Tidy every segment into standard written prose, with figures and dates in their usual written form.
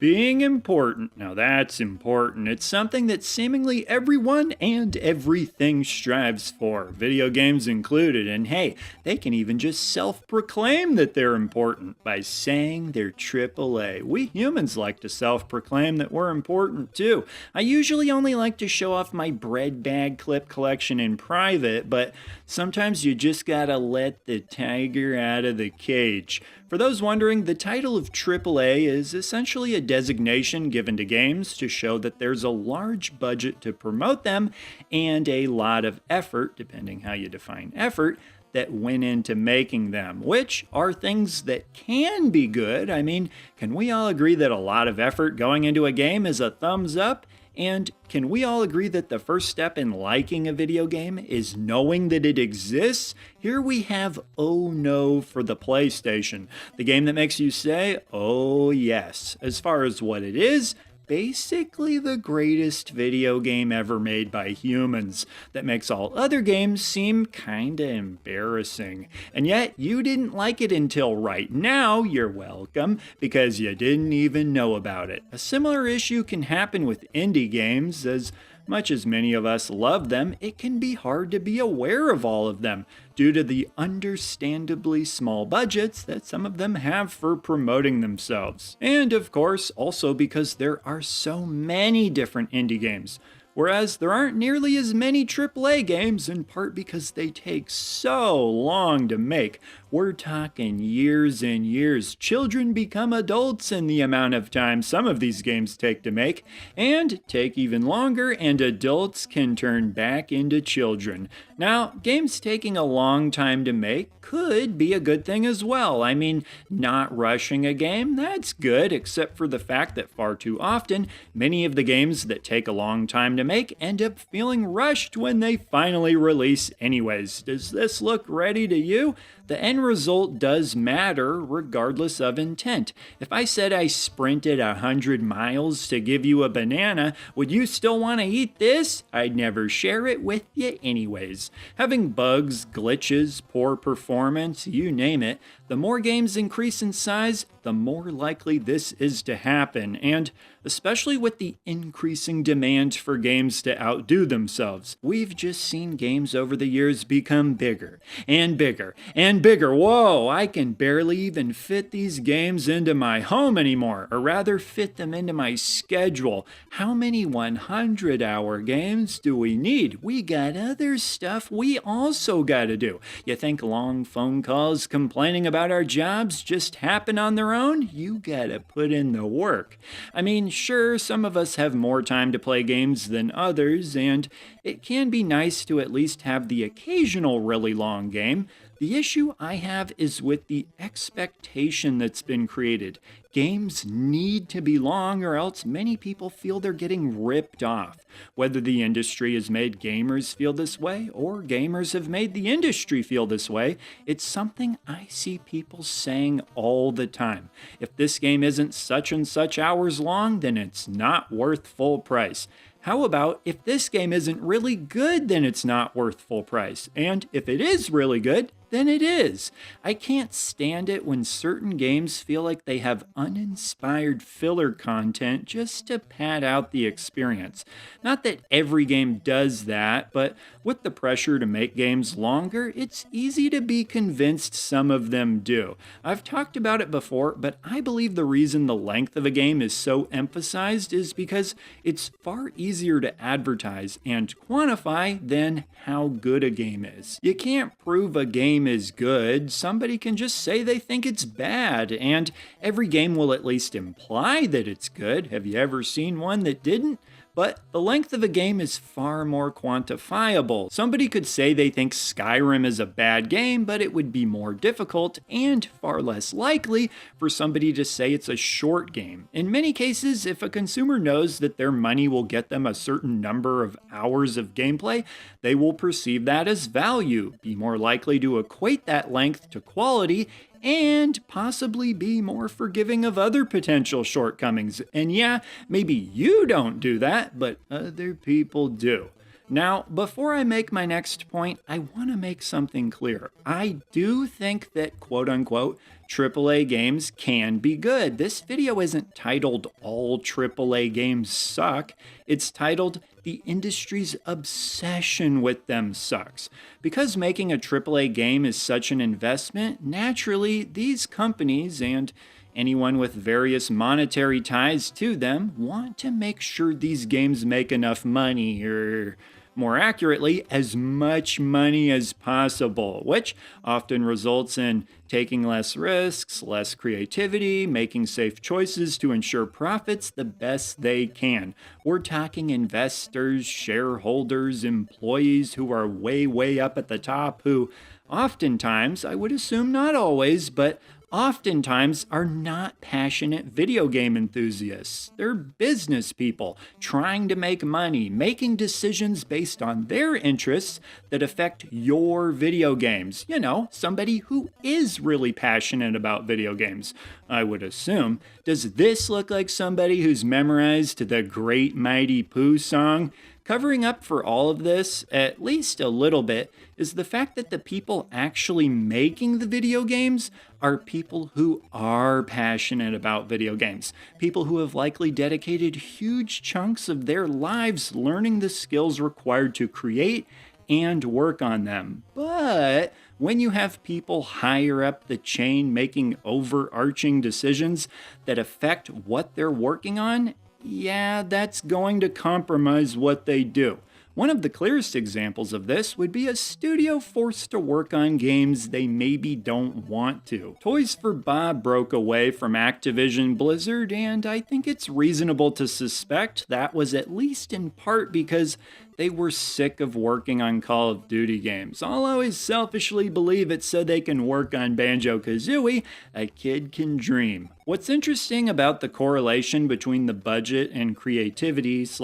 Being important. Now that's important. It's something that seemingly everyone and everything strives for, video games included. And hey, they can even just self proclaim that they're important by saying they're AAA. We humans like to self proclaim that we're important too. I usually only like to show off my bread bag clip collection in private, but sometimes you just gotta let the tiger out of the cage. For those wondering, the title of AAA is essentially a designation given to games to show that there's a large budget to promote them and a lot of effort, depending how you define effort, that went into making them, which are things that can be good. I mean, can we all agree that a lot of effort going into a game is a thumbs up? And can we all agree that the first step in liking a video game is knowing that it exists? Here we have Oh No for the PlayStation, the game that makes you say, oh yes. As far as what it is, basically the greatest video game ever made by humans that makes all other games seem kinda embarrassing. And yet, you didn't like it until right now, you're welcome, because you didn't even know about it. A similar issue can happen with indie games. As much as many of us love them, it can be hard to be aware of all of them due to the understandably small budgets that some of them have for promoting themselves. And of course, also because there are so many different indie games. Whereas there aren't nearly as many AAA games, in part because they take so long to make. We're talking years and years. Children become adults in the amount of time some of these games take to make, and take even longer, and adults can turn back into children. Now, games taking a long time to make could be a good thing as well. I mean, not rushing a game, that's good, except for the fact that far too often, many of the games that take a long time to make end up feeling rushed when they finally release anyways. Does this look ready to you? The end result does matter regardless of intent. If I said I sprinted 100 miles to give you a banana, would you still want to eat this? I'd never share it with you anyways. Having bugs, glitches, poor performance, you name it, the more games increase in size, the more likely this is to happen, and especially with the increasing demand for games to outdo themselves. We've just seen games over the years become bigger and bigger and bigger. Whoa, I can barely even fit these games into my home anymore, or rather fit them into my schedule. How many 100-hour games do we need? We got other stuff we also gotta do. You think long phone calls complaining about our jobs just happen on their own? You gotta put in the work. I mean, sure, some of us have more time to play games than others, and it can be nice to at least have the occasional really long game. The issue I have is with the expectation that's been created. Games need to be long, or else many people feel they're getting ripped off. Whether the industry has made gamers feel this way, or gamers have made the industry feel this way, it's something I see people saying all the time. If this game isn't such and such hours long, then it's not worth full price. How about if this game isn't really good, then it's not worth full price? And if it is really good, then it is. I can't stand it when certain games feel like they have uninspired filler content just to pad out the experience. Not that every game does that, but with the pressure to make games longer, it's easy to be convinced some of them do. I've talked about it before, but I believe the reason the length of a game is so emphasized is because it's far easier to advertise and quantify than how good a game is. You can't prove a game is good, somebody can just say they think it's bad, and every game will at least imply that it's good. Have you ever seen one that didn't? But the length of a game is far more quantifiable. Somebody could say they think Skyrim is a bad game, but it would be more difficult and far less likely for somebody to say it's a short game. In many cases, if a consumer knows that their money will get them a certain number of hours of gameplay, they will perceive that as value, be more likely to equate that length to quality, and possibly be more forgiving of other potential shortcomings. And yeah, maybe you don't do that, but other people do. Now, before I make my next point, I want to make something clear. I do think that quote unquote AAA games can be good. This video isn't titled All AAA Games Suck. It's titled The Industry's Obsession with Them Sucks. Because making a AAA game is such an investment, naturally, these companies and anyone with various monetary ties to them want to make sure these games make enough money, or more accurately, as much money as possible, which often results in taking less risks, less creativity, making safe choices to ensure profits the best they can. We're talking investors, shareholders, employees who are way up at the top, who oftentimes, I would assume not always, but oftentimes are not passionate video game enthusiasts. They're business people trying to make money, making decisions based on their interests that affect your video games. You know, somebody who is really passionate about video games, I would assume. Does this look like somebody who's memorized the Great Mighty Pooh song? Covering up for all of this, at least a little bit, is the fact that the people actually making the video games are people who are passionate about video games. People who have likely dedicated huge chunks of their lives learning the skills required to create and work on them. But when you have people higher up the chain making overarching decisions that affect what they're working on, yeah, that's going to compromise what they do. One of the clearest examples of this would be a studio forced to work on games they maybe don't want to. Toys for Bob broke away from Activision Blizzard, and I think it's reasonable to suspect that was at least in part because they were sick of working on Call of Duty games. I'll always selfishly believe it's so they can work on Banjo-Kazooie. A kid can dream. What's interesting about the correlation between the budget and creativity /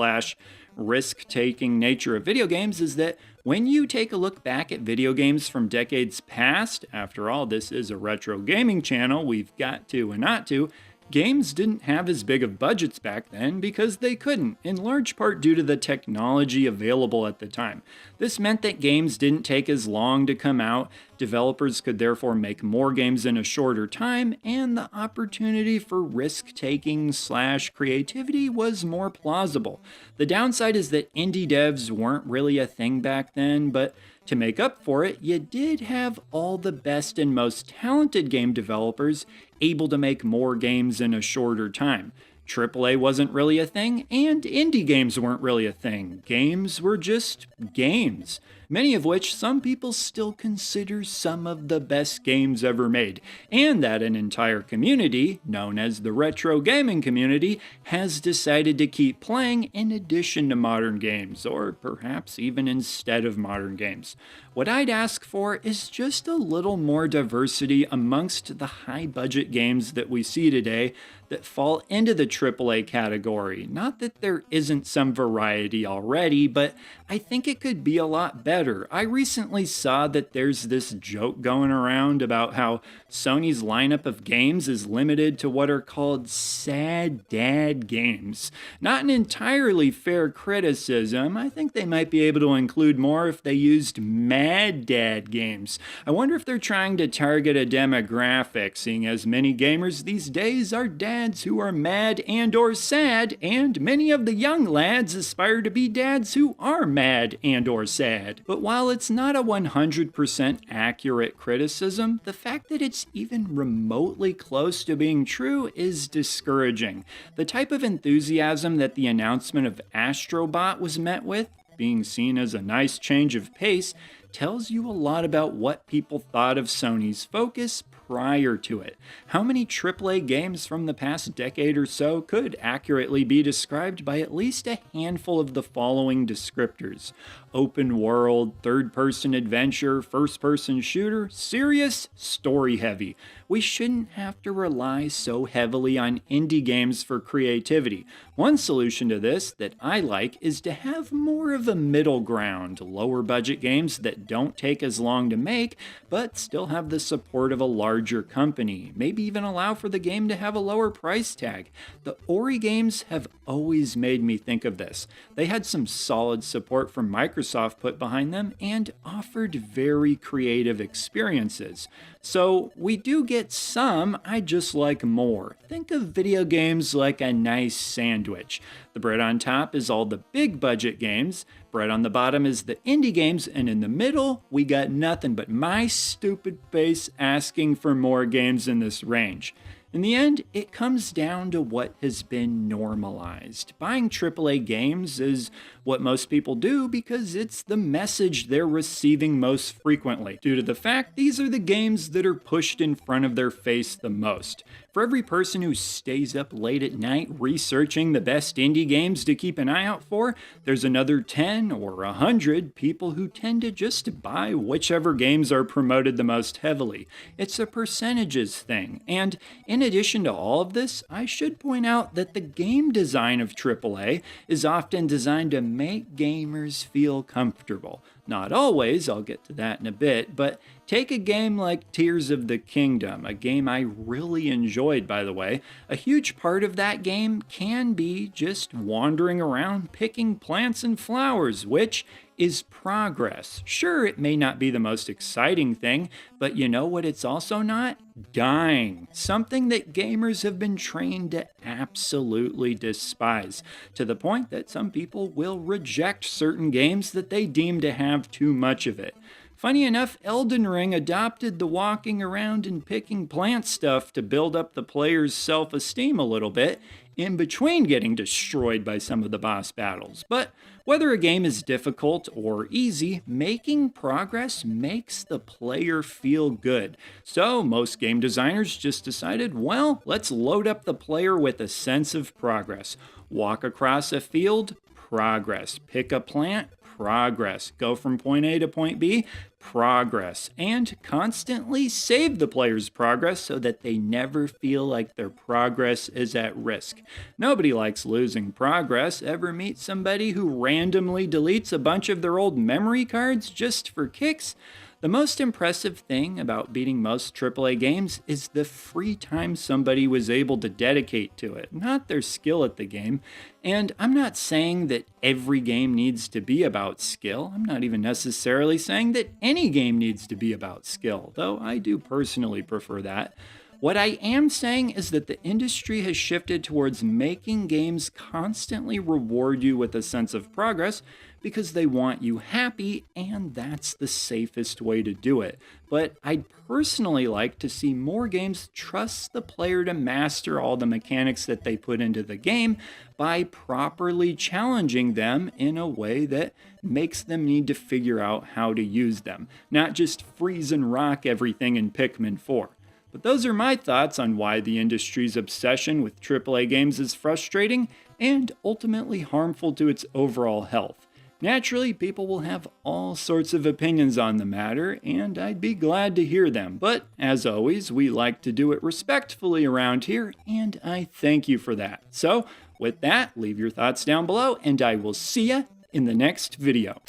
risk-taking nature of video games is that when you take a look back at video games from decades past, after all, this is a retro gaming channel, we've got to and not to, games didn't have as big of budgets back then because they couldn't, in large part due to the technology available at the time. This meant that games didn't take as long to come out, developers could therefore make more games in a shorter time, and the opportunity for risk-taking / creativity was more plausible. The downside is that indie devs weren't really a thing back then, but to make up for it, you did have all the best and most talented game developers able to make more games in a shorter time. AAA wasn't really a thing, and indie games weren't really a thing. Games were just games, many of which some people still consider some of the best games ever made, and that an entire community, known as the retro gaming community, has decided to keep playing in addition to modern games, or perhaps even instead of modern games. What I'd ask for is just a little more diversity amongst the high-budget games that we see today that fall into the AAA category. Not that there isn't some variety already, but I think it could be a lot better. I recently saw that there's this joke going around about how Sony's lineup of games is limited to what are called sad dad games. Not an entirely fair criticism. I think they might be able to include more if they used mad dad games. I wonder if they're trying to target a demographic, seeing as many gamers these days are dads who are mad and or sad, and many of the young lads aspire to be dads who are mad and or sad. But while it's not a 100% accurate criticism, the fact that it's even remotely close to being true is discouraging. The type of enthusiasm that the announcement of Astrobot was met with, being seen as a nice change of pace, tells you a lot about what people thought of Sony's focus prior to it. How many AAA games from the past decade or so could accurately be described by at least a handful of the following descriptors? Open world, third-person adventure, first-person shooter, serious, story-heavy. We shouldn't have to rely so heavily on indie games for creativity. One solution to this that I like is to have more of a middle ground, lower budget games that don't take as long to make, but still have the support of a large larger company, maybe even allow for the game to have a lower price tag. The Ori games have always made me think of this. They had some solid support from Microsoft put behind them and offered very creative experiences. So we do get some, I just like more. Think of video games like a nice sandwich. The bread on top is all the big budget games, bread on the bottom is the indie games, and in the middle, we got nothing but my stupid face asking for more games in this range. In the end, it comes down to what has been normalized. Buying AAA games is what most people do because it's the message they're receiving most frequently, due to the fact these are the games that are pushed in front of their face the most. For every person who stays up late at night researching the best indie games to keep an eye out for, there's another 10 or 100 people who tend to just buy whichever games are promoted the most heavily. It's a percentages thing. And in addition to all of this, I should point out that the game design of AAA is often designed to make gamers feel comfortable. Not always, I'll get to that in a bit, but take a game like Tears of the Kingdom, a game I really enjoyed, by the way. A huge part of that game can be just wandering around picking plants and flowers, which is progress. Sure, it may not be the most exciting thing, but you know what it's also not? Dying. Something that gamers have been trained to absolutely despise, to the point that some people will reject certain games that they deem to have too much of it. Funny enough, Elden Ring adopted the walking around and picking plant stuff to build up the player's self-esteem a little bit, in between getting destroyed by some of the boss battles. But whether a game is difficult or easy, making progress makes the player feel good. So most game designers just decided, well, let's load up the player with a sense of progress. Walk across a field, progress. Pick a plant, progress. Go from point A to point B, progress. And constantly save the player's progress so that they never feel like their progress is at risk. Nobody likes losing progress. Ever meet somebody who randomly deletes a bunch of their old memory cards just for kicks? The most impressive thing about beating most AAA games is the free time somebody was able to dedicate to it, not their skill at the game. And I'm not saying that every game needs to be about skill. I'm not even necessarily saying that any game needs to be about skill, though I do personally prefer that. What I am saying is that the industry has shifted towards making games constantly reward you with a sense of progress because they want you happy, and that's the safest way to do it. But I'd personally like to see more games trust the player to master all the mechanics that they put into the game by properly challenging them in a way that makes them need to figure out how to use them, not just freeze and rock everything in Pikmin 4. But those are my thoughts on why the industry's obsession with AAA games is frustrating and ultimately harmful to its overall health. Naturally, people will have all sorts of opinions on the matter, and I'd be glad to hear them. But as always, we like to do it respectfully around here, and I thank you for that. So with that, leave your thoughts down below, and I will see ya in the next video.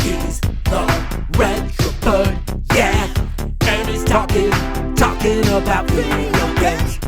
He's the retro bird, yeah, and he's talking about video games.